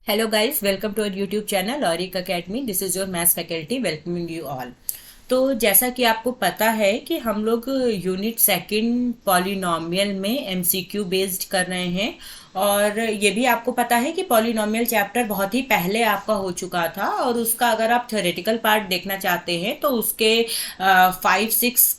Hello guys, welcome to our YouTube channel Auric Academy. This is your maths faculty welcoming you all. तो जैसा कि आपको पता है कि हम लोग यूनिट सेकंड पॉलिनोमियल में एमसीक्यू बेस्ड कर रहे हैं और ये भी आपको पता है कि पॉलिनोमियल चैप्टर बहुत ही पहले आपका हो चुका था और उसका अगर आप थ्योरेटिकल पार्ट देखना चाहते हैं तो उसके 5-6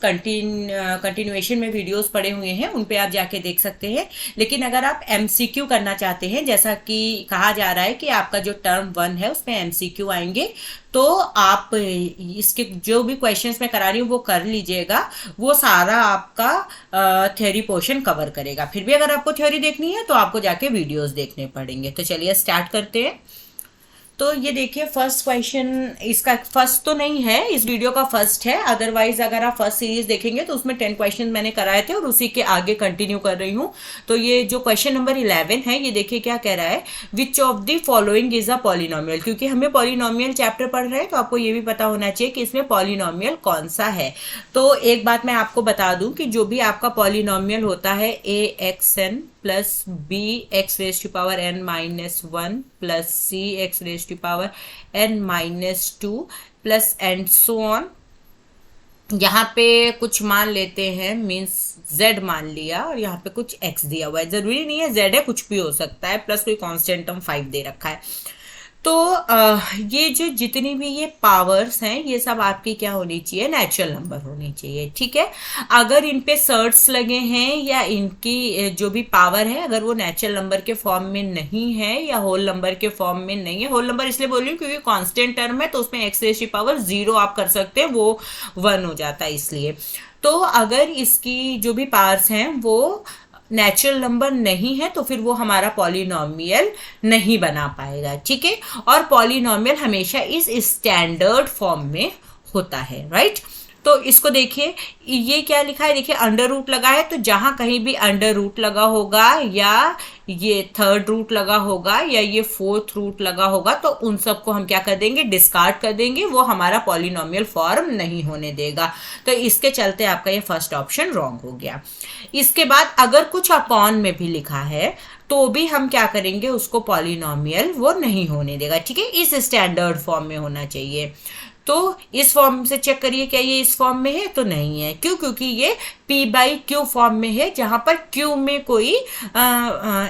कंटिन्यूएशन में वीडियोस पड़े हुए हैं, उन पे आप जाके देख सकते हैं। लेकिन अगर आप एमसीक्यू करना चाहते हैं, जैसा कि कहा जा रहा है कि आपका जो टर्म 1 है उसमें एमसीक्यू आएंगे, तो आप इसके जो भी क्वेश्चंस मैं करा रही हूँ वो कर लीजिएगा। वो सारा आपका थ्योरी पोर्शन कवर करेगा। फिर भी अगर आपको थ्योरी देखनी है तो आपको जाके वीडियोस देखने पड़ेंगे। तो चलिए स्टार्ट करते हैं। तो ये देखिए फर्स्ट क्वेश्चन, इसका फर्स्ट तो नहीं है, इस वीडियो का फर्स्ट है। अदरवाइज अगर आप फर्स्ट सीरीज देखेंगे तो उसमें 10 क्वेश्चन मैंने कराए थे और उसी के आगे कंटिन्यू कर रही हूँ। तो ये जो क्वेश्चन नंबर 11 है, ये देखिए क्या कह रहा है, which of the following is a polynomial. क्योंकि हमें पॉलिनोमियल चैप्टर पढ़ रहे हैं तो आपको ये भी पता होना चाहिए कि इसमें पॉलिनोमियल कौन सा है। तो एक बात मैं आपको बता दूं कि जो भी आपका पॉलिनोमियल होता है ax(n) plus b x raise to power n minus 1 plus c x raise to power n minus 2 plus and so on. यहाँ पे कुछ मान लेते हैं, मीन्स z मान लिया और यहाँ पे कुछ x दिया हुआ है। जरूरी नहीं है z है, कुछ भी हो सकता है, प्लस कोई कांस्टेंट टर्म 5 दे रखा है। तो ये जो जितनी भी ये पावर्स हैं ये सब आपकी क्या होनी चाहिए, नेचुरल नंबर होनी चाहिए। ठीक है, अगर इन पे सर्ट्स लगे हैं या इनकी जो भी पावर है अगर वो नेचुरल नंबर के फॉर्म में नहीं है या होल नंबर के फॉर्म में नहीं है, होल नंबर इसलिए बोल रही हूँ क्योंकि कांस्टेंट टर्म है तो उसमें एक्स रेज की पावर 0 आप कर सकते हैं, वो 1 हो जाता है इसलिए। तो अगर इसकी जो भी पावर्स हैं वो नेचुरल नंबर नहीं है तो फिर वो हमारा पॉलिनोमियल नहीं बना पाएगा। ठीक है, और पॉलिनोमियल हमेशा इस स्टैंडर्ड फॉर्म में होता है, राइट। तो इसको देखिए, ये क्या लिखा है, देखिए अंडर रूट लगा है, तो जहां कहीं भी अंडर रूट लगा होगा या ये थर्ड रूट लगा होगा या ये फोर्थ रूट लगा होगा तो उन सबको हम क्या कर देंगे, डिस्कार्ड कर देंगे, वो हमारा पॉलिनोमियल फॉर्म नहीं होने देगा। तो इसके चलते आपका ये फर्स्ट ऑप्शन रॉन्ग हो गया। इसके बाद अगर कुछ अपॉन में भी लिखा है तो भी हम क्या करेंगे, उसको पॉलिनोमियल वो नहीं होने देगा। ठीक है, इस स्टैंडर्ड फॉर्म में होना चाहिए। तो इस फॉर्म से चेक करिए क्या ये इस फॉर्म में है, तो नहीं है। क्यों? क्योंकि ये p/q फॉर्म में है जहां पर q में कोई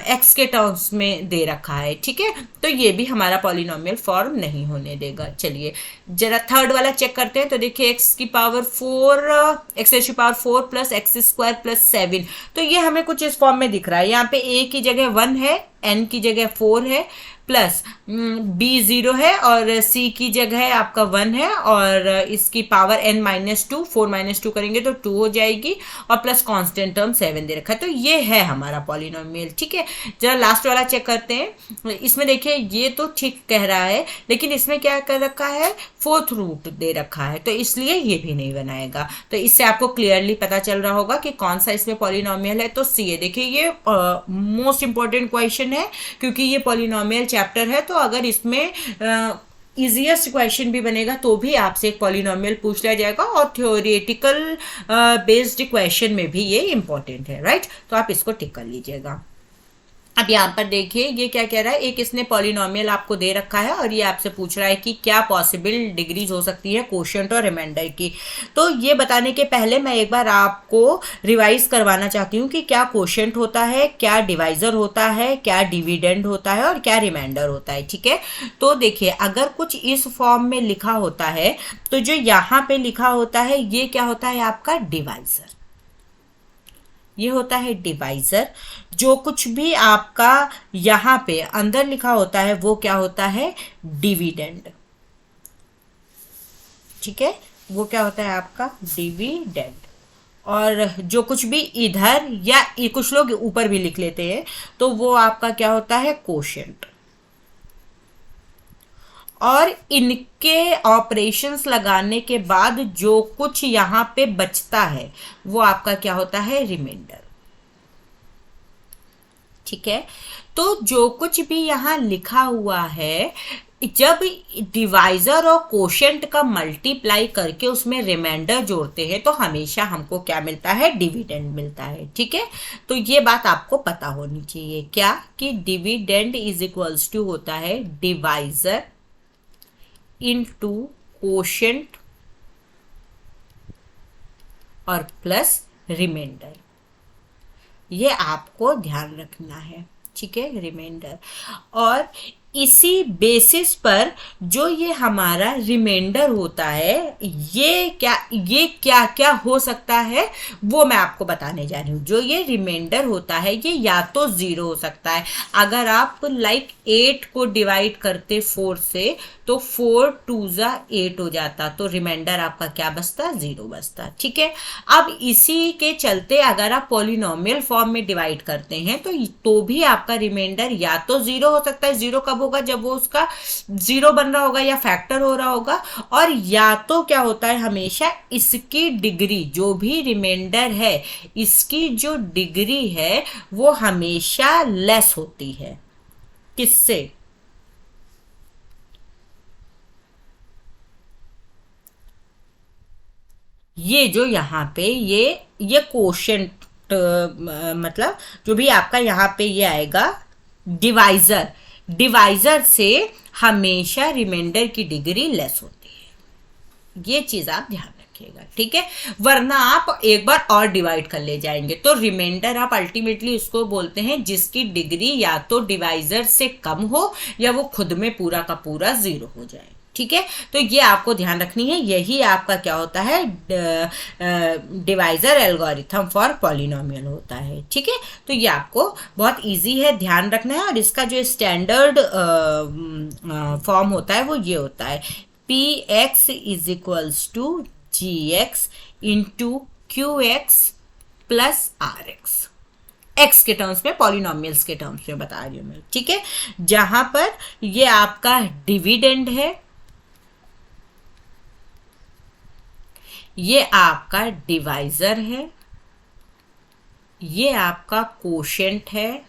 x के टर्म्स में दे रखा है। ठीक है, तो ये भी हमारा पॉलिनोमियल फॉर्म नहीं होने देगा। चलिए जरा थर्ड वाला चेक करते हैं। तो देखिए x की पावर 4, एक्स रेज की power 4 plus x square plus 7, तो ये हमें कुछ इस फॉर्म में दिख रहा है। यहाँ पे a की जगह 1 है, n की जगह 4 है, प्लस b 0 है और c की जगह आपका 1 है और इसकी पावर n माइनस 2, 4 माइनस 2 करेंगे तो 2 हो जाएगी और प्लस कांस्टेंट टर्म 7 दे रखा है। तो ये है हमारा पॉलिनोमियल। ठीक है, जरा लास्ट वाला चेक करते हैं। इसमें देखिए ये तो ठीक कह रहा है लेकिन इसमें क्या कर रखा है, फोर्थ रूट दे रखा है, तो इसलिए ये भी नहीं बनाएगा। तो इससे आपको क्लियरली पता चल रहा होगा कि कौन सा इसमें पॉलिनोमियल है। तो सी है। देखिए ये मोस्ट इंपॉर्टेंट क्वेश्चन है क्योंकि ये पॉलिनोमियल चैप्टर है, तो अगर इसमें इजीएस्ट क्वेश्चन भी बनेगा तो भी आपसे एक पॉलिनोमियल पूछ लिया जाएगा और थ्योरेटिकल बेस्ड क्वेश्चन में भी ये इंपॉर्टेंट है, राइट। तो आप इसको टिक कर लीजिएगा। अब यहाँ पर देखिए ये क्या कह रहा है, एक इसने पॉलिनोमियल आपको दे रखा है और ये आपसे पूछ रहा है कि क्या पॉसिबल डिग्रीज हो सकती है कोशेंट और रिमाइंडर की। तो ये बताने के पहले मैं एक बार आपको रिवाइज करवाना चाहती हूँ कि क्या कोशेंट होता है, क्या डिवाइजर होता है, क्या डिविडेंड होता है और क्या रिमाइंडर होता है। ठीक है, तो देखिए अगर कुछ इस फॉर्म में लिखा होता है तो जो यहाँ पे लिखा होता है ये क्या होता है, आपका डिवाइजर। ये होता है डिवाइजर। जो कुछ भी आपका यहां पे अंदर लिखा होता है वो क्या होता है, डिविडेंड। ठीक है, वो क्या होता है आपका डिविडेंड। और जो कुछ भी इधर या कुछ लोग ऊपर भी लिख लेते हैं तो वो आपका क्या होता है, कोशेंट। और इनके ऑपरेशंस लगाने के बाद जो कुछ यहां पे बचता है वो आपका क्या होता है, रिमाइंडर। ठीक है, तो जो कुछ भी यहां लिखा हुआ है जब डिवाइजर और कोशेंट का मल्टीप्लाई करके उसमें रिमाइंडर जोड़ते हैं तो हमेशा हमको क्या मिलता है, डिविडेंड मिलता है। ठीक है, तो ये बात आपको पता होनी चाहिए क्या, कि डिविडेंड इज इक्वल्स टू होता है डिवाइजर इनटू कोशेंट और प्लस रिमाइंडर। ये आपको ध्यान रखना है। ठीक है, रिमाइंडर, और इसी बेसिस पर जो ये हमारा रिमाइंडर होता है, ये क्या क्या हो सकता है वो मैं आपको बताने जा रही हूँ। जो ये रिमाइंडर होता है ये या तो 0 हो सकता है, अगर आप 8 को डिवाइड करते 4 से तो 4 2 जा 8 हो जाता, तो रिमाइंडर आपका क्या बचता, 0 बचता। ठीक है, अब इसी के चलते अगर आप पॉलिनोमियल फॉर्म में डिवाइड करते हैं तो भी आपका रिमाइंडर या तो 0 हो सकता है। 0 कब होगा, जब वो उसका 0 बन रहा होगा या फैक्टर हो रहा होगा, और या तो क्या होता है, हमेशा इसकी डिग्री, जो भी रिमाइंडर है इसकी जो डिग्री है वो हमेशा लेस होती है। किससे, ये जो यहाँ पे ये कोशेंट, मतलब जो भी आपका यहाँ पे ये आएगा डिवाइजर से हमेशा रिमाइंडर की डिग्री लेस होती है। ये चीज आप ध्यान रखिएगा। ठीक है, वरना आप एक बार और डिवाइड कर ले जाएंगे तो रिमाइंडर आप अल्टीमेटली उसको बोलते हैं जिसकी डिग्री या तो डिवाइजर से कम हो या वो खुद में पूरा का पूरा 0 हो जाए। ठीक है, तो ये आपको ध्यान रखनी है। यही आपका क्या होता है, डिवाइजर एल्गोरिथम फॉर पॉलिनोमियल होता है। ठीक है, तो ये आपको बहुत इजी है, ध्यान रखना है। और इसका जो स्टैंडर्ड फॉर्म होता है वो ये होता है, p x is equals to g x into q x plus r x. X के टर्म्स में, पॉलिनोमियल्स के टर्म्स में बता रही हूं मैं। ठीक है, जहां पर ये आपका डिविडेंड है, ये आपका डिवाइजर है, ये आपका कोशेंट है,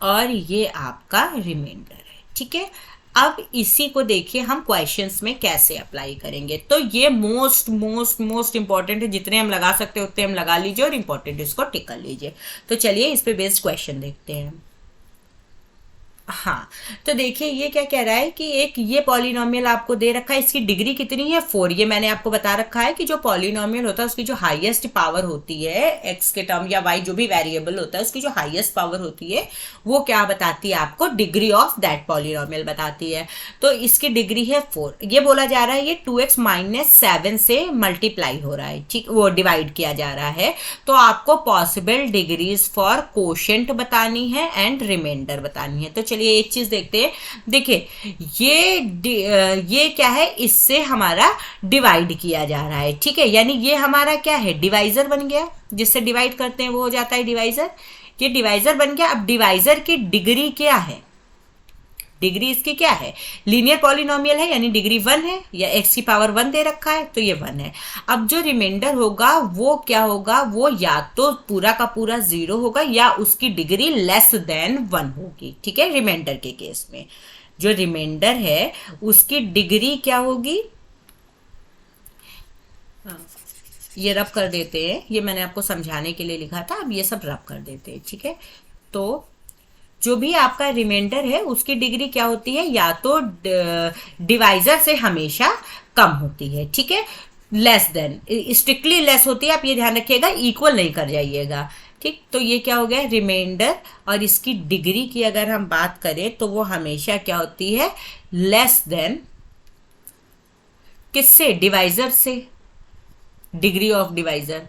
और ये आपका रिमाइंडर है। ठीक है, अब इसी को देखिए हम क्वेश्चंस में कैसे अप्लाई करेंगे। तो ये मोस्ट इंपॉर्टेंट है, जितने हम लगा सकते उतने हम लगा लीजिए और इंपॉर्टेंट इसको टिक कर लीजिए। तो चलिए इस पे बेस्ड क्वेश्चन देखते हैं। हाँ, तो देखिए ये क्या कह रहा है कि एक ये पॉलिनोमियल आपको दे रखा है, इसकी डिग्री कितनी है, 4। ये मैंने आपको बता रखा है कि जो पॉलिनोमियल होता है उसकी जो हाईएस्ट पावर होती है एक्स के टर्म या वाई जो भी वेरिएबल होता है उसकी जो हाईएस्ट पावर होती है वो क्या बताती है आपको, डिग्री ऑफ दैट पॉलिनोमियल बताती है। तो इसकी डिग्री है 4। ये बोला जा रहा है ये 2x - 7 से मल्टीप्लाई हो रहा है। ठीक, वो डिवाइड किया जा रहा है। तो आपको पॉसिबल डिग्रीज फॉर कोशेंट बतानी है एंड रिमाइंडर बतानी है। तो चलिए एक चीज देखते हैं। देखिए ये क्या है, इससे हमारा डिवाइड किया जा रहा है। ठीक है, यानी ये हमारा क्या है, डिवाइजर बन गया, जिससे डिवाइड करते हैं वो हो जाता है डिवाइजर। ये डिवाइजर बन गया। अब डिवाइजर की डिग्री क्या है, डिग्री इसकी क्या है, लीनियर पॉलिनोमियल है यानी डिग्री 1 है, या x की पावर 1 दे रखा है तो ये 1 है। अब जो रिमाइंडर होगा वो क्या होगा, वो या तो पूरा का पूरा 0 होगा या उसकी डिग्री लेस देन 1 होगी। ठीक है, रिमाइंडर के केस में जो रिमाइंडर है उसकी डिग्री क्या होगी, ये रब कर देते हैं, ये मैंने आपको समझाने के लिए लिखा था, अब ये सब रब कर देते हैं। ठीक है, तो जो भी आपका रिमाइंडर है उसकी डिग्री क्या होती है, या तो डिवाइजर से हमेशा कम होती है। ठीक है, लेस देन, स्ट्रिक्टली लेस होती है, आप ये ध्यान रखिएगा, इक्वल नहीं कर जाइएगा। ठीक, तो ये क्या हो गया रिमाइंडर, और इसकी डिग्री की अगर हम बात करें तो वो हमेशा क्या होती है, लेस देन किससे, डिवाइजर से, डिग्री ऑफ डिवाइजर।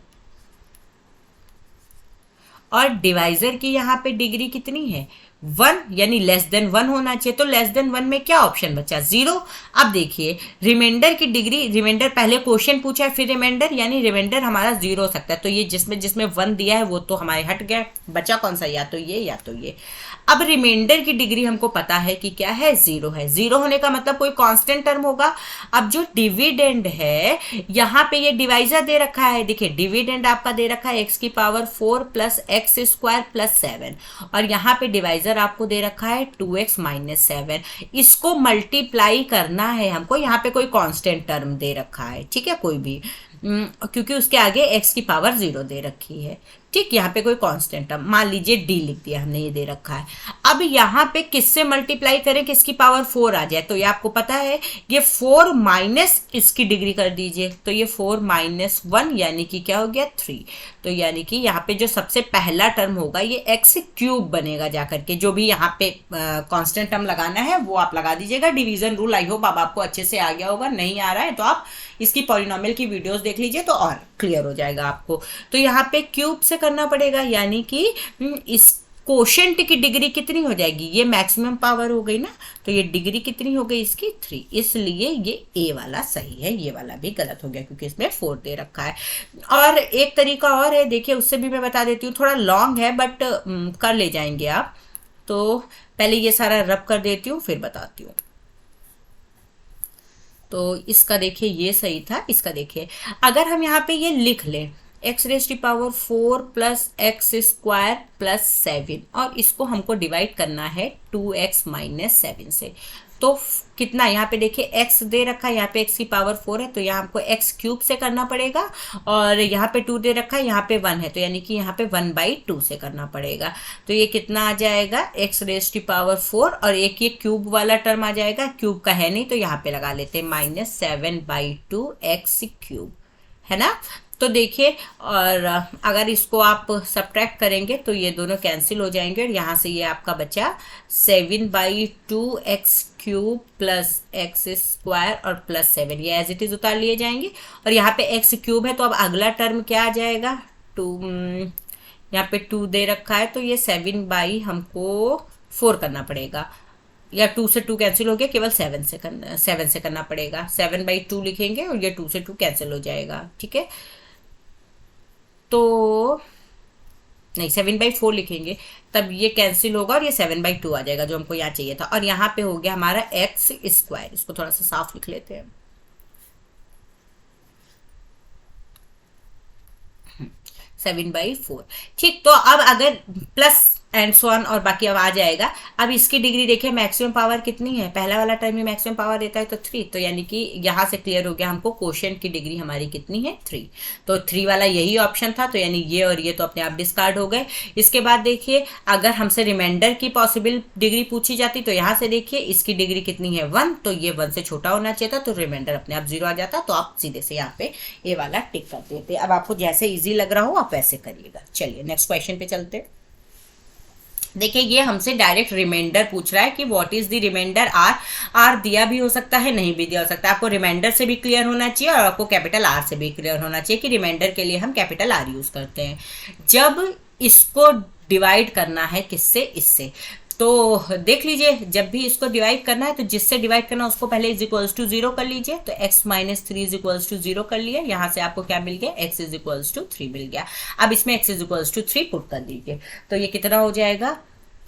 और डिवाइजर की यहाँ पे डिग्री कितनी है, 1, यानी लेस देन 1 होना चाहिए। तो लेस देन 1 में क्या ऑप्शन बचा, 0। अब देखिए रिमाइंडर की डिग्री, रिमाइंडर पहले क्वेश्चन पूछा है फिर रिमाइंडर, यानी रिमाइंडर हमारा 0 हो सकता है। तो ये जिसमें 1 दिया है वो तो हमारे हट गया, बचा कौन सा, या तो ये या तो ये। अब रिमाइंडर की डिग्री हमको पता है कि क्या है, 0 है। 0 होने का मतलब कोई कांस्टेंट टर्म होगा। अब जो डिविडेंड है, यहाँ पे ये डिवाइजर दे रखा है, देखिए डिविडेंड आपका दे रखा है x⁴ प्लस x² प्लस 7, और यहाँ पे डिवाइजर आपको दे रखा है 2x माइनस 7। इसको मल्टीप्लाई करना है हमको, यहाँ पे कोई कांस्टेंट टर्म दे रखा है, ठीक है, कोई भी, क्योंकि उसके आगे x⁴ 0 दे रखी है, ठीक। यहाँ पे कोई कांस्टेंट टर्म, मान लीजिए d लिख दिया हमने, ये दे रखा है। अब यहाँ पे किससे मल्टीप्लाई करें कि इसकी पावर 4 आ जाए, तो ये आपको पता है, ये 4 माइनस इसकी डिग्री कर दीजिए, तो ये 4 माइनस 1 यानी कि क्या हो गया, 3। तो यानी कि यहाँ पे जो सबसे पहला टर्म होगा ये x³ बनेगा जाकर के। जो भी यहाँ पे कांस्टेंट टर्म लगाना है वो आप लगा दीजिएगा। डिवीजन रूल आई होप अब आपको अच्छे से आ गया होगा, नहीं आ रहा है तो आप इसकी पॉलिनोमियल की वीडियोस देख लीजिए तो और क्लियर हो जाएगा आपको। तो यहाँ पे क्यूब से करना पड़ेगा, यानी कि इस कोशेंट की डिग्री कितनी हो जाएगी, ये मैक्सिमम पावर हो गई ना, तो ये डिग्री कितनी हो गई इसकी, 3। इसलिए ये ए वाला सही है, ये वाला भी गलत हो गया क्योंकि इसमें 4 दे रखा है। और एक तरीका और है, देखिए उससे भी मैं बता देती हूँ, थोड़ा लॉन्ग है बट कर ले जाएंगे आप। तो पहले ये सारा रब कर देती हूँ फिर बताती हूँ। तो इसका देखिए ये सही था, इसका देखिए अगर हम यहाँ पे ये लिख लें x⁴ प्लस x² प्लस 7, और इसको हमको डिवाइड करना है 2x माइनस 7 से, तो कितना, यहाँ पे देखिए x दे रखा है, यहाँ पे x⁴ 4 है, तो यहाँ हमको x³ से करना पड़ेगा, और यहाँ पे 2 दे रखा है, यहाँ पे 1 है, तो यानी कि यहाँ पे 1/2 से करना पड़ेगा। तो ये कितना आ जाएगा, x⁴, और एक ये क्यूब वाला टर्म आ जाएगा, क्यूब का है नहीं तो यहाँ पे लगा लेते हैं -7/2 x³ है ना। तो देखिए, और अगर इसको आप सब्ट्रैक्ट करेंगे तो ये दोनों कैंसिल हो जाएंगे, और यहाँ से ये आपका बचा 7/2 x³ प्लस x² और प्लस 7, ये एज इट इज उतार लिए जाएंगे। और यहाँ पे x³ है तो अब अगला टर्म क्या आ जाएगा, 2, यहाँ पे 2 दे रखा है, तो ये 7/ हमको 4 करना पड़ेगा, या 2 से 2 कैंसिल हो गया, केवल 7 से करना पड़ेगा। 7/2 लिखेंगे और ये 2 से 2 कैंसिल हो जाएगा, ठीक है। तो नहीं, 7/4 लिखेंगे तब ये कैंसिल होगा और ये 7/2 आ जाएगा जो हमको यहाँ चाहिए था। और यहाँ पे हो गया हमारा x², इसको थोड़ा सा साफ लिख लेते हैं, 7/4, ठीक। तो अब अगर प्लस एंड सो ऑन और बाकी अब आ जाएगा। अब इसकी डिग्री देखिए, मैक्सिमम पावर कितनी है, पहला वाला टर्म ही मैक्सिमम पावर देता है तो 3, तो यानी कि यहाँ से क्लियर हो गया हमको कोशेंट की डिग्री हमारी कितनी है, 3। तो 3 वाला यही ऑप्शन था, तो यानी ये और ये तो अपने आप डिस्कार्ड हो गए। इसके बाद देखिए, अगर हमसे रिमाइंडर की पॉसिबल डिग्री पूछी जाती तो यहाँ से देखिए इसकी डिग्री कितनी है, 1, तो ये 1 से छोटा होना चाहिए था, तो रिमाइंडर अपने आप 0 आ जाता, तो आप सीधे से यहाँ पे ए वाला टिक कर देते। अब आपको जैसे ईजी लग रहा हो आप वैसे करिएगा। चलिए नेक्स्ट क्वेश्चन पे चलते। देखिए ये हमसे डायरेक्ट रिमाइंडर पूछ रहा है कि what is the remainder r दिया भी हो सकता है, नहीं भी दिया हो सकता है। आपको रिमाइंडर से भी क्लियर होना चाहिए और आपको कैपिटल आर से भी क्लियर होना चाहिए कि रिमाइंडर के लिए हम कैपिटल आर यूज करते हैं जब इसको डिवाइड करना है किससे, इससे। तो देख लीजिए, जब भी इसको डिवाइड करना है तो जिससे डिवाइड करना है उसको पहले इज 0 कर लीजिए, तो x माइनस 3 इज 0 कर लिया। यहाँ से आपको क्या मिल गया, x इज 3 मिल गया। अब इसमें x इज 3 पुट कर दीजिए, तो ये कितना हो जाएगा,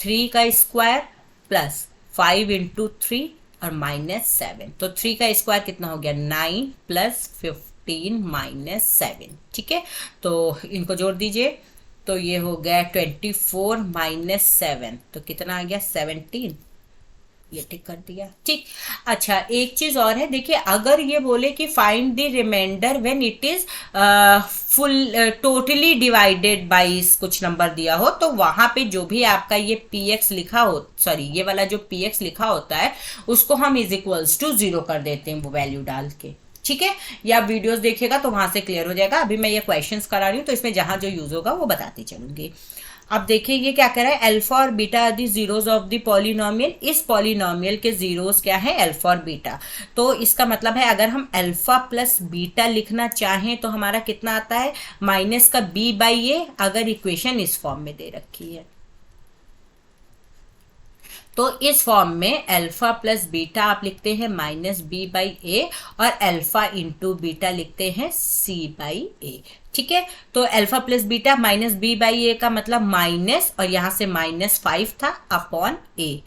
3 का स्क्वायर प्लस 5 × 3 और -7, तो 3 का स्क्वायर कितना हो गया, 9 प्लस 15 -7, ठीक है। तो इनको जोड़ दीजिए, तो ये हो गया 24 -7, तो कितना आ गया, 17, ये टिक कर दिया, ठीक। अच्छा एक चीज और है, देखिए अगर ये बोले कि find the remainder when it is full totally divided by कुछ नंबर दिया हो, तो वहां पे जो भी आपका ये px लिखा हो, सॉरी ये वाला जो px लिखा होता है उसको हम इज इक्वल्स टू 0 कर देते हैं वो वैल्यू डाल के, ठीक है। या आप वीडियोस देखिएगा तो वहां से क्लियर हो जाएगा। अभी मैं ये क्वेश्चंस करा रही हूँ तो इसमें जहां जो यूज होगा वो बताती चलूंगी। अब देखिए ये क्या कह रहा है, अल्फा और beta are the zeros of the polynomial. इस पॉलिनोमियल के जीरोस क्या है, अल्फा और बीटा। तो इसका मतलब है अगर हम अल्फा प्लस बीटा लिखना चाहें तो हमारा कितना आता है, माइनस का b/a, अगर इक्वेशन इस फॉर्म में दे रखी है तो इस फॉर्म में अल्फा प्लस बीटा आप लिखते हैं माइनस बी बाई ए, और अल्फा इंटू बीटा लिखते हैं सी बाई ए। ठीक है, तो alpha plus beta minus B by A का मतलब माइनस, और यहां से -5 था अपॉन ए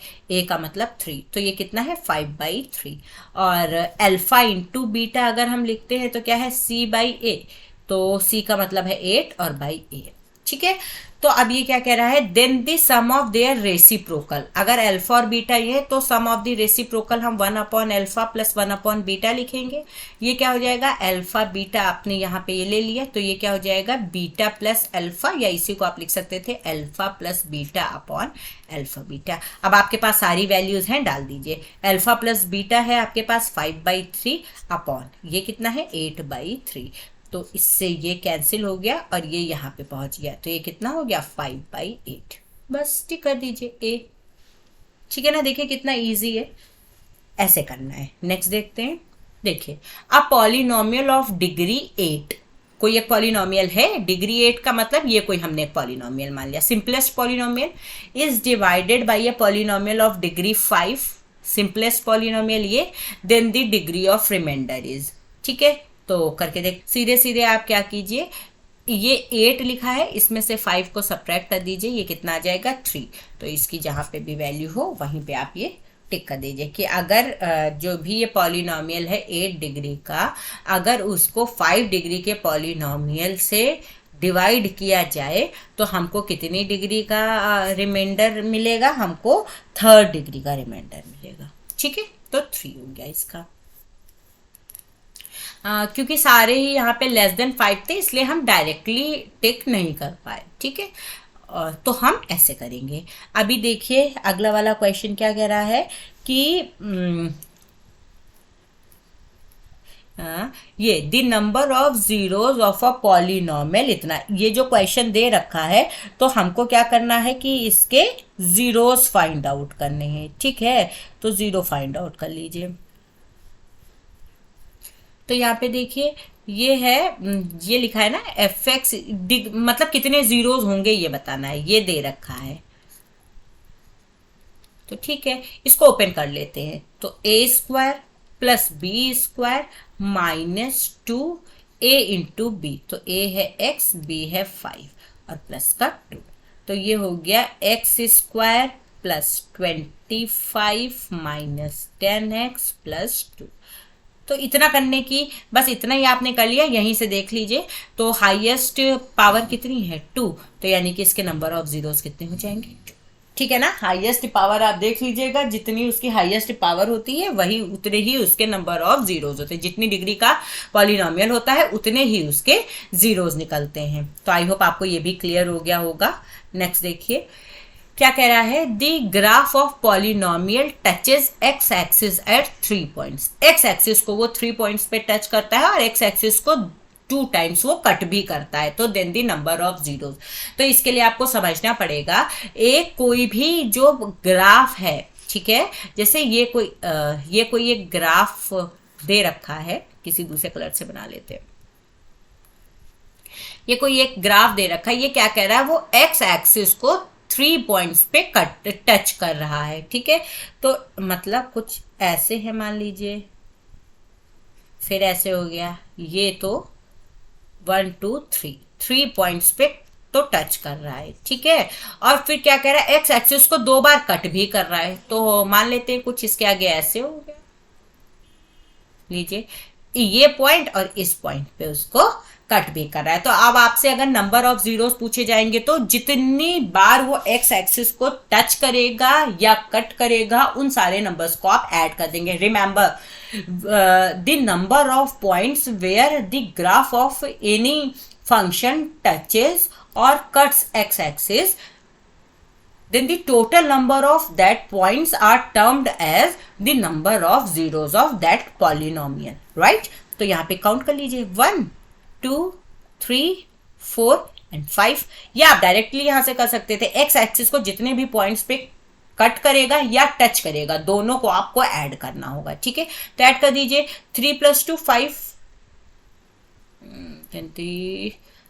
का मतलब 3, तो ये कितना है 5/3। और अल्फा इंटू बीटा अगर हम लिखते हैं तो क्या है सी बाई ए, तो सी का मतलब है 8 और बाई ए। ठीक है, तो अब ये क्या कह रहा है, then the sum of their reciprocal. अगर अल्फा और बीटा ये तो सम ऑफ द रेसिप्रोकल हम 1 upon alpha plus 1 upon beta लिखेंगे। ये क्या हो जाएगा, अल्फा बीटा आपने यहाँ पे ये ले लिया, तो ये क्या हो जाएगा बीटा प्लस अल्फा, या इसी को आप लिख सकते थे alpha plus beta upon alpha beta. अब आपके पास सारी वैल्यूज हैं, डाल दीजिए। अल्फा प्लस बीटा है आपके पास 5/3 अपॉन ये कितना है 8/3, तो इससे ये कैंसिल हो गया और ये यहाँ पे पहुंच गया, तो ये कितना हो गया 5/8। बस टिक कर दीजिए ए। ठीक है ना, देखिए कितना इजी है, ऐसे करना है। नेक्स्ट देखते हैं। देखिए, अ पॉलिनोमियल ऑफ डिग्री 8, कोई एक पॉलिनोमियल है डिग्री 8 का मतलब ये कोई हमने एक पॉलिनोमियल मान लिया, simplest polynomial is divided by a polynomial of degree 5, simplest polynomial ये, then the degree of remainder is. ठीक है, तो करके देख, सीधे सीधे आप क्या कीजिए, ये 8 लिखा है, इसमें से 5 को सब्ट्रैक्ट कर दीजिए, ये कितना आ जाएगा 3। तो इसकी जहाँ पे भी वैल्यू हो वहीं पे आप ये टिक कर दीजिए कि अगर जो भी ये पॉलिनोमियल है 8 डिग्री का, अगर उसको 5 डिग्री के पॉलिनोमियल से डिवाइड किया जाए तो हमको कितनी डिग्री का रिमाइंडर मिलेगा, हमको 3rd डिग्री का रिमाइंडर मिलेगा। ठीक है, तो 3 हो गया इसका। क्योंकि सारे ही यहाँ पे लेस देन 5 थे, इसलिए हम डायरेक्टली टिक नहीं कर पाए। ठीक है, तो हम ऐसे करेंगे। अभी देखिए अगला वाला क्वेश्चन क्या कह रहा है कि ये the number of zeros of a polynomial इतना, ये जो क्वेश्चन दे रखा है तो हमको क्या करना है कि इसके जीरोज फाइंड आउट करने हैं। ठीक है, तो जीरो फाइंड आउट कर लीजिए। तो यहाँ पे देखिए ये है, ये लिखा है ना fx, मतलब कितने जीरोज होंगे ये बताना है, ये दे रखा है। तो ठीक है, इसको ओपन कर लेते हैं। तो a² plus b² -2a into b, तो a है x, b है 5 और प्लस का 2, तो ये हो गया x² plus 25 minus 10x plus 2। तो इतना करने की, बस इतना ही आपने कर लिया, यहीं से देख लीजिए। तो हाईएस्ट पावर कितनी है 2, तो यानी कि इसके नंबर ऑफ जीरोस कितने हो जाएंगे 2। ठीक है ना, हाईएस्ट पावर आप देख लीजिएगा, जितनी उसकी हाईएस्ट पावर होती है वही उतने ही उसके नंबर ऑफ जीरोस होते हैं। जितनी डिग्री का पॉलिनोमियल होता है उतने ही उसके जीरोस निकलते हैं। तो आई होप आपको ये भी क्लियर हो गया होगा। नेक्स्ट देखिए क्या कह रहा है, the graph of polynomial touches x axis at 3 points. X axis को वो 3 पॉइंट्स पे टच करता है और एक्स एक्सिस को 2 टाइम्स वो कट भी करता है, तो then the number of zeros. तो इसके लिए आपको समझना पड़ेगा, एक कोई भी जो ग्राफ है, ठीक है, जैसे ये कोई एक ग्राफ दे रखा है, किसी दूसरे कलर से बना लेते हैं। ये कोई एक ग्राफ दे रखा है, ये क्या कह रहा है, वो एक्स एक्सिस को 3 पॉइंट्स पे टच कर रहा है। ठीक है, तो मतलब कुछ ऐसे है मान लीजिए, फिर ऐसे हो गया, ये तो 1 2 3 पॉइंट्स पे तो टच कर रहा है। ठीक है, और फिर क्या कह रहा है, एक्स एक्सिस को 2 बार कट भी कर रहा है, तो मान लेते हैं कुछ इसके आगे ऐसे हो गया, लीजिए ये पॉइंट और इस पॉइंट पे उसको कट भी कर रहा है। तो अब आपसे अगर नंबर ऑफ जीरोस पूछे जाएंगे तो जितनी बार वो एक्स एक्सिस को टच करेगा या कट करेगा उन सारे नंबर्स को आप ऐड कर देंगे। Remember the number of points where the graph of any function touches और cuts X axis, then the total number of that points are termed as the number of zeros of that polynomial, right? तो यहाँ पे count कर लीजिए 1 2 3 4 and 5। या आप directly यहां से कर सकते थे, एक्स एक्सिस को जितने भी पॉइंट्स पे कट करेगा या टच करेगा दोनों को आपको ऐड करना होगा। ठीक है, तो ऐड कर दीजिए 3 + 2 5,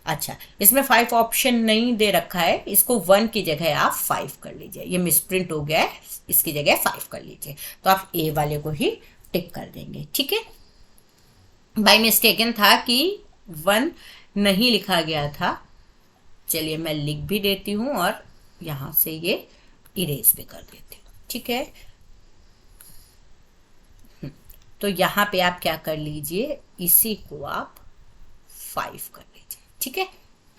अच्छा, इसमें 5 ऑप्शन नहीं दे रखा है, इसको 1 की जगह आप 5 कर लीजिए, ये मिसप्रिंट हो गया है, इसकी जगह 5 कर लीजिए, तो आप ए वाले को ही टिक कर देंगे। ठीक है, बाय मिस्टेकन था कि 1 नहीं लिखा गया था। चलिए मैं लिख भी देती हूँ और यहाँ से ये इरेज भी कर देती हूँ। ठीक है, तो यहाँ पे आप क्या कर लीजिए, इसी को आप 5 कर लीजिए। ठीक है,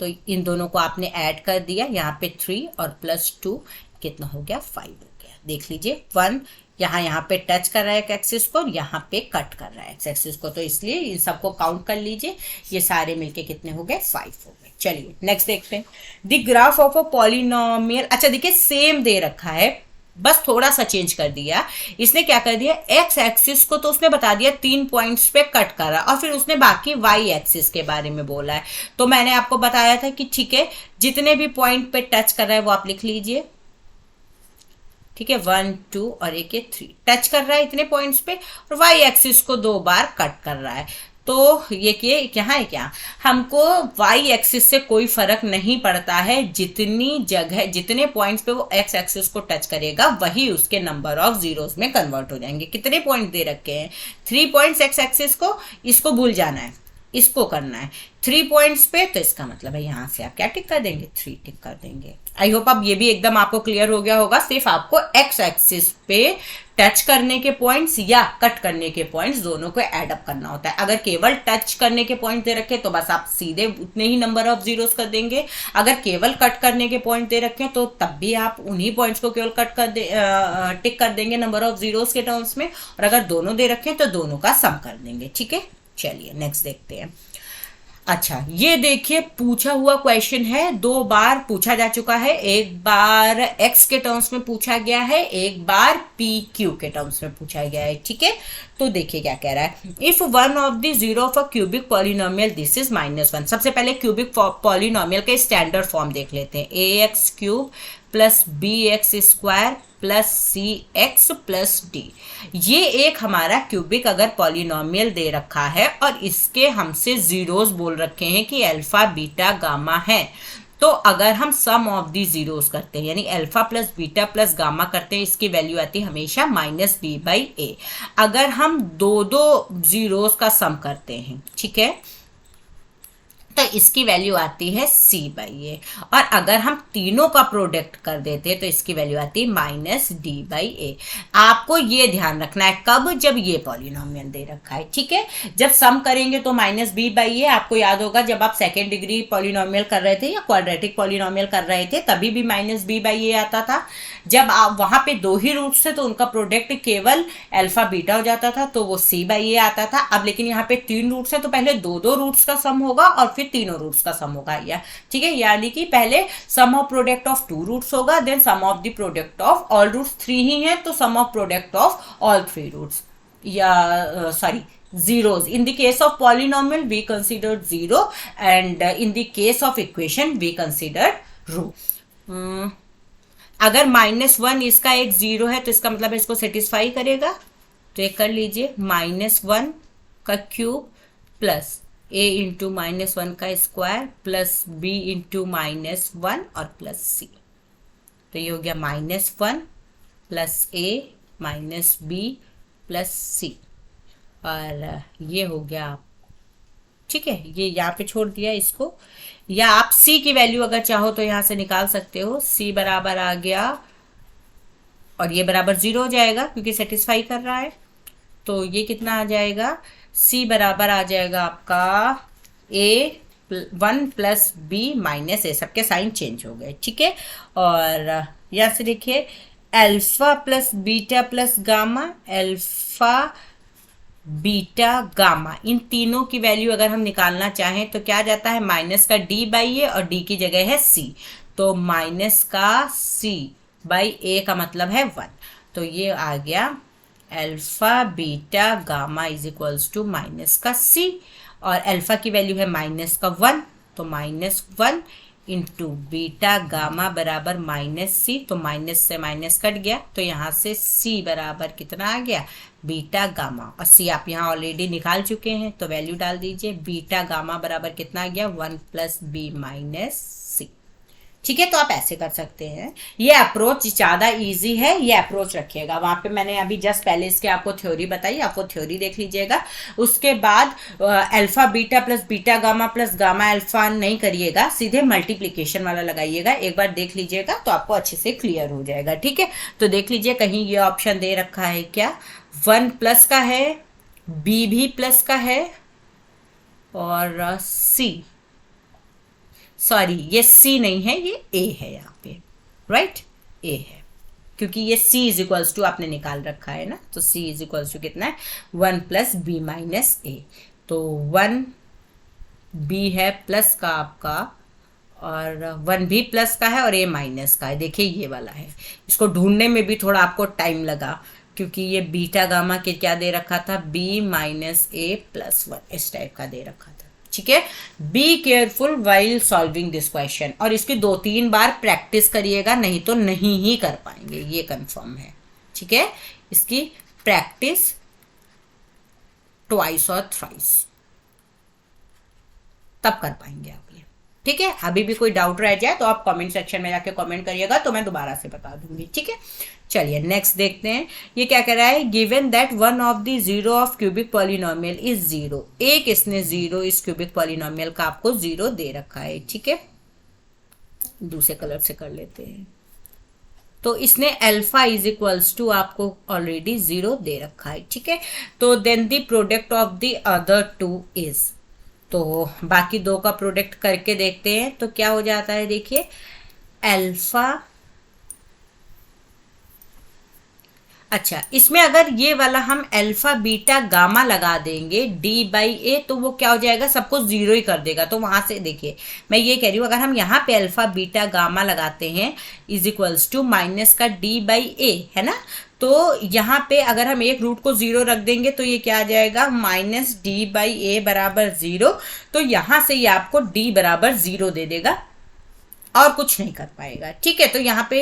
तो इन दोनों को आपने ऐड कर दिया, यहाँ पे 3 और +2 कितना हो गया, 5 हो गया। देख लीजिए 1 यहाँ पे टच कर रहा है एक्सिस को, यहाँ पे कट कर रहा है एक्सिस को, तो इसलिए इन सबको काउंट कर लीजिए, ये सारे मिलके कितने हो गए, 5 हो गए। चलिए नेक्स्ट देखते हैं, the graph of a polynomial. अच्छा देखिए, सेम दे रखा है, बस थोड़ा सा चेंज कर दिया। इसने क्या कर दिया, एक्स एक्सिस को तो उसने बता दिया 3 पॉइंट्स पे कट करा, और फिर उसने बाकी वाई एक्सिस के बारे में बोला है। तो मैंने आपको बताया था कि ठीक है, जितने भी पॉइंट पे टच कर रहा है वो आप लिख लीजिए। ठीक है, 1 2 और एक 3 टच कर रहा है इतने पॉइंट्स पे, और वाई एक्सिस को 2 बार कट कर रहा है। तो ये क्या है, क्या हमको वाई एक्सिस से कोई फर्क नहीं पड़ता है, जितनी जगह जितने पॉइंट्स पे वो एक्स एक्सिस को टच करेगा वही उसके नंबर ऑफ जीरोस में कन्वर्ट हो जाएंगे। कितने पॉइंट दे रखे हैं, 3 पॉइंट्स एक्स एक्सिस को, इसको भूल जाना है, इसको करना है 3 पॉइंट्स पे, तो इसका मतलब है यहाँ से आप क्या टिक कर देंगे, 3 टिक कर देंगे। आई होप अब ये भी एकदम आपको क्लियर हो गया होगा। सिर्फ आपको एक्स एक्सिस पे टच करने के पॉइंट्स या कट करने के पॉइंट्स दोनों को ऐड अप करना होता है। अगर केवल टच करने के पॉइंट दे रखे तो बस आप सीधे उतने ही नंबर ऑफ जीरोस कर देंगे। अगर केवल कट करने के पॉइंट दे रखे तो तब भी आप उन्हीं पॉइंट्स को केवल टिक कर देंगे नंबर ऑफ जीरोस के टर्म्स में, और अगर दोनों दे रखे तो दोनों का सम कर देंगे। ठीक है, चलिए नेक्स्ट देखते हैं। अच्छा ये देखिए, पूछा हुआ क्वेश्चन है, 2 बार पूछा जा चुका है, एक बार एक्स के टर्म्स में पूछा गया है, एक बार पी क्यू के टर्म्स में पूछा गया है। ठीक है, तो देखिए क्या कह रहा है, if one of the zero of a cubic polynomial this is -1। सबसे पहले क्यूबिक पॉलिनोमियल के स्टैंडर्ड फॉर्म देख लेते हैं, ax³ plus bx² plus cx plus d। ये एक हमारा क्यूबिक अगर पॉलिनोमियल दे रखा है और इसके हमसे जीरोस बोल रखे हैं कि अल्फा बीटा गामा है, तो अगर हम सम ऑफ दी जीरोस करते हैं यानी alpha plus beta plus gamma करते हैं, इसकी वैल्यू आती है हमेशा -b/a। अगर हम दो जीरोस का सम करते हैं, ठीक है, तो इसकी वैल्यू आती है c/a, और अगर हम तीनों का प्रोडक्ट कर देते हैं तो इसकी वैल्यू आती है -d/a। आपको ये ध्यान रखना है कब, जब ये पॉलिनोमियल दे रखा है। ठीक है, जब सम करेंगे तो -b/a। आपको याद होगा जब आप सेकेंड डिग्री पॉलिनोमियल कर रहे थे या क्वाड्रेटिक पॉलिनोमियल कर रहे थे तभी भी -b/a आता था। जब आप वहां पे 2 ही रूट्स थे तो उनका प्रोडक्ट केवल अल्फा बीटा हो जाता था, तो वो c/a आता था। अब लेकिन यहाँ पे 3 रूट्स है तो पहले 2 रूट्स का सम होगा और फिर तीनों रूट्स का सम होगा, या ठीक है, यानी कि पहले sum of product of 2 roots होगा, then sum of the product of all roots 3 ही है तो sum of product of all 3 roots, या sorry zeros. In the case of polynomial we considered 0 and in the case of equation we considered root. अगर -1 इसका एक 0 है तो इसका मतलब है इसको सेटिस्फाई करेगा, तो ये कर लीजिए -1 का क्यूब प्लस a इंटू -1 का स्क्वायर प्लस b इंटू -1 और प्लस c। तो ये हो गया -1 plus a minus b plus c, और ये हो गया, ठीक है, ये यहाँ पे छोड़ दिया इसको। या आप c की वैल्यू अगर चाहो तो यहाँ से निकाल सकते हो, c बराबर आ गया और ये बराबर 0 हो जाएगा क्योंकि सेटिस्फाई कर रहा है, तो ये कितना आ जाएगा, c बराबर आ जाएगा आपका a1 plus b minus a। सबके साइन चेंज हो गए, ठीक है। और यहाँ से देखिए alpha plus beta plus gamma, alpha beta gamma, इन तीनों की वैल्यू अगर हम निकालना चाहें तो क्या जाता है, माइनस का d/a और d की जगह है c, तो माइनस का c/a का मतलब है 1। तो ये आ गया alpha beta gamma is equals to minus का c, और अल्फा की वैल्यू है -1, तो -1 इंटू बीटा गामा बराबर माइनस सी, तो माइनस से माइनस कट गया, तो यहाँ से सी बराबर कितना आ गया, बीटा गामा, और सी आप यहाँ ऑलरेडी निकाल चुके हैं तो वैल्यू डाल दीजिए। बीटा गामा बराबर कितना आ गया, 1 + b - c। ठीक है, तो आप ऐसे कर सकते हैं। ये अप्रोच ज़्यादा इजी है, ये अप्रोच रखिएगा। वहाँ पे मैंने अभी जस्ट पहले इसके आपको थ्योरी बताई, आपको थ्योरी देख लीजिएगा। उसके बाद alpha beta plus beta gamma plus gamma alpha नहीं करिएगा, सीधे मल्टीप्लिकेशन वाला लगाइएगा। एक बार देख लीजिएगा तो आपको अच्छे से क्लियर हो जाएगा। ठीक है, तो देख लीजिए कहीं ये ऑप्शन दे रखा है क्या, 1 प्लस का है, बी भी प्लस का है, और सी, सॉरी ये सी नहीं है, ये ए है यहाँ पे, राइट, ए है, क्योंकि ये c = आपने निकाल रखा है ना, तो c = कितना है, 1 + b - a, तो 1 b है प्लस का आपका, और 1 भी प्लस का है और a माइनस का है। देखिए ये वाला है, इसको ढूंढने में भी थोड़ा आपको टाइम लगा, क्योंकि ये बीटा गामा के क्या दे रखा था, b - a + 1, इस टाइप का दे रखा था। ठीक है, be careful while solving this question, और इसकी 2-3 बार प्रैक्टिस करिएगा, नहीं तो नहीं ही कर पाएंगे, ये कंफर्म है। ठीक है, इसकी प्रैक्टिस ट्वाइस और थ्राइस, तब कर पाएंगे आप ये। ठीक है, अभी भी कोई डाउट रह जाए तो आप कमेंट सेक्शन में जाके कमेंट करिएगा, तो मैं दोबारा से बता दूंगी। ठीक है, चलिए नेक्स्ट देखते हैं। ये क्या कह रहा है, given that one of the zero of cubic polynomial is 0, एक इसने 0 इस क्यूबिक पॉलिनोमियल का आपको 0 दे रखा है। ठीक है, दूसरे कलर से कर लेते हैं। तो इसने अल्फा = आपको ऑलरेडी 0 दे रखा है। ठीक है, तो then the product of the other 2 is, तो बाकी 2 का प्रोडक्ट करके देखते हैं तो क्या हो जाता है। देखिए अल्फा, अच्छा इसमें अगर ये वाला हम अल्फा बीटा गामा लगा देंगे d/a, तो वो क्या हो जाएगा, सबको 0 ही कर देगा। तो वहां से देखिए मैं ये कह रही हूँ, अगर हम यहाँ पे अल्फा बीटा गामा लगाते हैं = माइनस का d/a है ना, तो यहाँ पे अगर हम एक रूट को 0 रख देंगे तो ये क्या आ जाएगा, -d/a बराबर 0। तो यहाँ से ये आपको d बराबर 0 दे देगा और कुछ नहीं कर पाएगा। ठीक है, तो यहाँ पे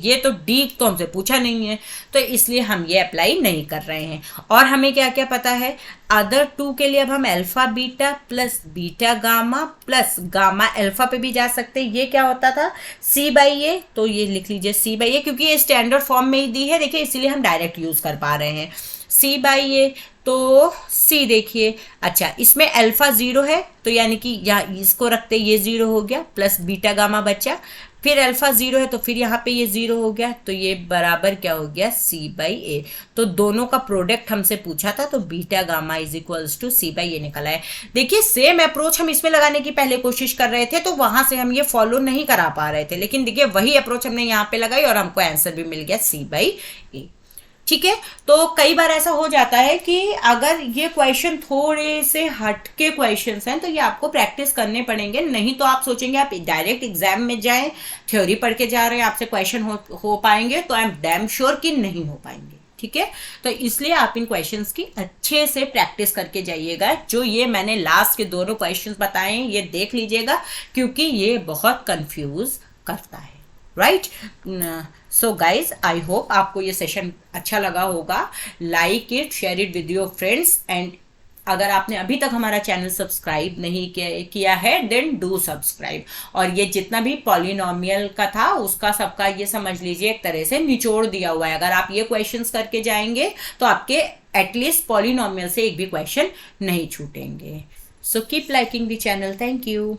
ये तो डी तो हमसे पूछा नहीं है, तो इसलिए हम ये अप्लाई नहीं कर रहे हैं। और हमें क्या क्या पता है, अदर 2 के लिए अब हम alpha beta plus beta gamma plus gamma alpha पे भी जा सकते हैं। ये क्या होता था, c/a, तो ये लिख लीजिए c/a, क्योंकि ये स्टैंडर्ड फॉर्म में ही दी है, देखिए इसीलिए हम डायरेक्ट यूज कर पा रहे हैं c/a। तो c देखिए, अच्छा इसमें अल्फा 0 है, तो यानी कि यहाँ इसको रखते ये 0 हो गया, प्लस बीटा गामा बचा, फिर अल्फा 0 है तो फिर यहाँ पे ये 0 हो गया, तो ये बराबर क्या हो गया, c/a। तो दोनों का प्रोडक्ट हमसे पूछा था, तो बीटा गामा = c/a निकला है। देखिए सेम अप्रोच हम इसमें लगाने की पहले कोशिश कर रहे थे, तो वहां से हम ये फॉलो नहीं करा पा रहे थे, लेकिन देखिए वही अप्रोच हमने यहाँ पे लगाई और हमको आंसर भी मिल गया c/a। ठीक है, तो कई बार ऐसा हो जाता है कि अगर ये क्वेश्चन थोड़े से हट के क्वेश्चन हैं तो ये आपको प्रैक्टिस करने पड़ेंगे, नहीं तो आप सोचेंगे आप डायरेक्ट एग्जाम में जाएं, थ्योरी पढ़ के जा रहे हैं, आपसे क्वेश्चन हो पाएंगे, तो आई एम डैम श्योर कि नहीं हो पाएंगे। ठीक है, तो इसलिए आप इन क्वेश्चंस की अच्छे से प्रैक्टिस करके जाइएगा। जो ये मैंने लास्ट के दोनों क्वेश्चंस बताए ये देख लीजिएगा, क्योंकि ये बहुत कंफ्यूज करता है। Right, so guys I hope आपको ये सेशन अच्छा लगा होगा। Like it, share it with your friends, and अगर आपने अभी तक हमारा चैनल सब्सक्राइब नहीं किया है देन डू सब्सक्राइब। और ये जितना भी पॉलिनोमियल का था उसका सबका ये समझ लीजिए एक तरह से निचोड़ दिया हुआ है। अगर आप ये क्वेश्चंस करके जाएंगे तो आपके एटलीस्ट पॉलिनोमियल से एक भी क्वेश्चन नहीं छूटेंगे। So keep liking the channel. Thank you.